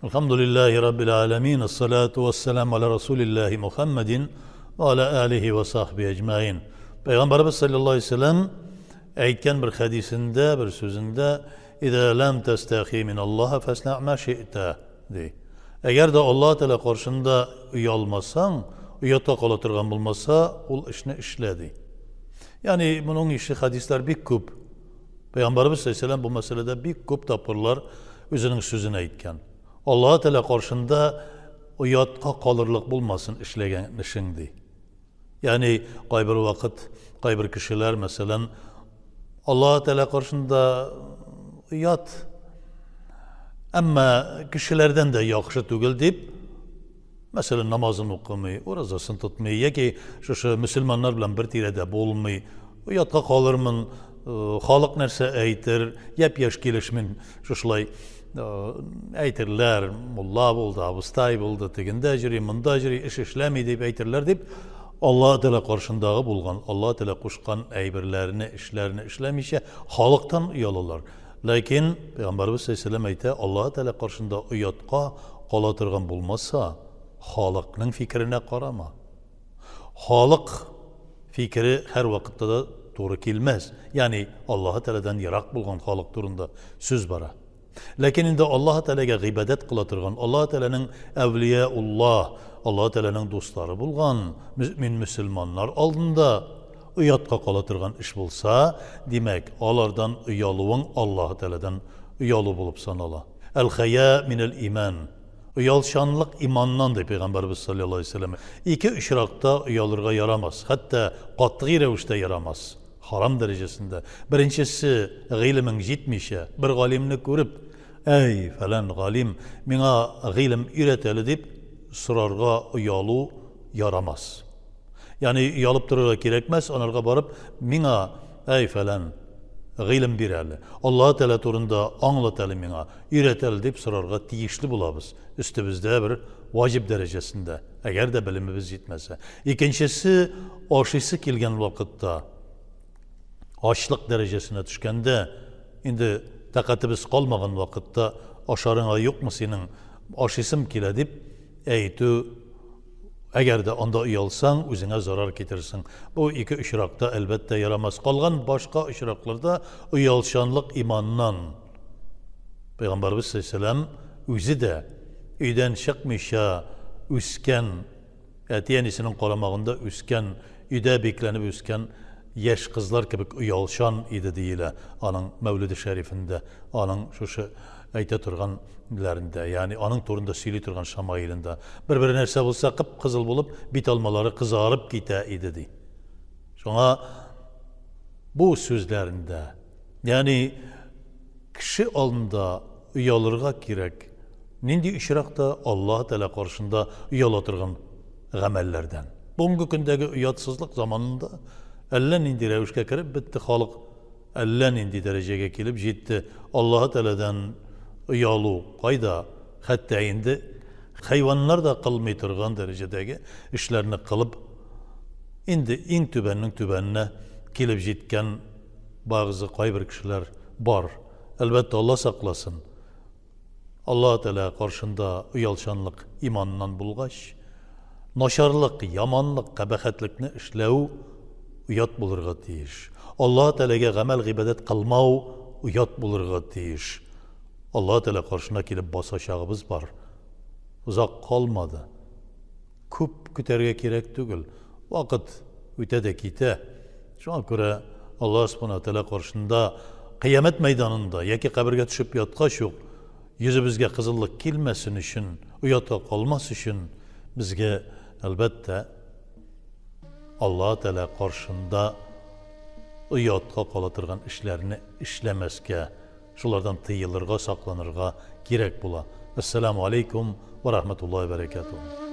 Elhamdülillahi Rabbil alemin. Esselatu vesselamu ala Resulillahi Muhammedin ve ala alihi ve sahbihi ecmain. Peygamberimiz sallallahu aleyhi ve sellem aytgan bir hadisinde, bir sözünde İzâ lem testâhî minallâhe fesna' mâ şi'te dey. Eğer de Allah Teala karşında uyalmasan, uyata kalaturgan bulmasa, ol işini işledi. Yani bunun işi hadisler bir küp. Peygamberimiz sallallahu aleyhi ve sellem bu meselede bir küp tapırlar özünün sözünü aytgan. Allah Teala karşında uyatqa kalırlık bulmasın işlegen işindi. Yani kaybır vakit, kaybır kişiler mesela Allah Teala karşında uyat ama kişilerden de yakışı tügül deyip mesela namazını okumayı, orazasını tutmayı, ya ki şu Müslümanlar bilen bir tirede bulmayı, uyatqa kalırmın, halık nerse aytır, yap yaş gelişmin, şuşlay aytırlar, mulla buldu, abustay buldu, teginde jiri, munda jiri, iş işlemi deyip aytırlar deyip Allah Teala karşındağı bulgan, Allah Teala kuşkan aybirlerini, işlerini işlemişe halıktan uyalırlar. Lakin Peygamberimiz sallallahu aleyhi ve sellem ayta Allah Teala karşında uyatqa qalatırgan bulmasa, halıkның fikrine qarama. Halık fikri her vakitte de doğru kelmez. Yani Allah Teala'dan yirak bulgan halık turunda söz bara. Lakin indi Allah Teala'ga g'ibadat qilatırgan, Allah Teala'nın evliyaullah, Allah Teala'nın dostları bulgan mümin Müslümanlar aldında uyatqa qalatırgan iş bulsa, demek alardan uyalıvın Allah Teala'dan uyalı bulup sanala. El-haya minel iman. Uyalşanlık imandan da Peygamberimiz sallallahu aleyhi ve sellem. İki işrakta uyalırga yaramaz. Hatta qatgî revişte yaramaz. Haram derecesinde. Birincisi g'ilmin jitmişe. Bir galimni görüp, ey falan galim, mina g'ilim üreteli deyip sırarga uyalı yaramaz. Yani uyalıp dururga gerekmez. Onarga barıp, mina ey falan g'ilim bireli. Allah Teala turunda anlateli mina, üreteli deyip sırarga tiyişli bulabız. Üstümüzde bir vacip derecesinde. Eğer de bilimimiz yetmese. İkincisi, aşısı kelgen vakitte, açlık derecesine düşkende, indi takatimiz kalmagan vakitte, aşarına yok mu senin aşısım kele deyip, eytü, eğer de onda uyalsan, özüne zarar getirsin. Bu iki işrakta elbette yaramaz. Kalgan başka işraklarda uyalşanlık imandan. Peygamberimiz sallallahu aleyhi ve sellem özü de üyden çıkmışa üsken, etiyenisinin koramağında üsken, üyde beklenip üsken, yaş kızlar gibi uyalşan idi deyile. Anın Mevlid-i Şerifinde, anın şu ayta turganlarında, yani anın turunda sili turgan şamailinde. Bir nerse bulsa kıpkızıl bulup, bit almaları kızarıp gite idi dey. Sonra bu sözlerinde, yani kişi alında uyalırga gerek, nindi işrakta Allah Teala karşında uyalatırgan gamellerden. Bugünkü gündeki uyatsızlık zamanında elle nindi revişke kirip bitti halık, elle nindi dereceye gelip jitti. Allah Teala'dan uyalı kayda, hatta indi hayvanlar da kılmay turgan derecedeki işlerini kılıp indi in tübenine gelip jitken bazı kaybır kişiler var. Elbette Allah saklasın. Allah Teala karşında uyalşanlık imandan bulgaç, naşarlık, yamanlık, kabahatlikni işlev uyat bulurga tiyiş. Allah Teala'ga gamel g'ibadat qilmav uyat bulurga tiyiş. Allah Teala karşına kelip basaşağımız var. Uzak kalmadı. Küp küterge gerek tügül. Vakit öte de kite. Şuna göre Allah subhanahu teala karşında kıyamet meydanında yaki kabirge düşüp yatkaş yok. Yüzümüzge kızıllık kelmesin için, uyata kalması için bizge elbette Allah Teala karşında uyatqa qalatırgan işlerini işlemezke, şulardan tıyılırga, saklanırga gerek bula. Esselamu aleyküm ve rahmetullahi ve berekatuhu.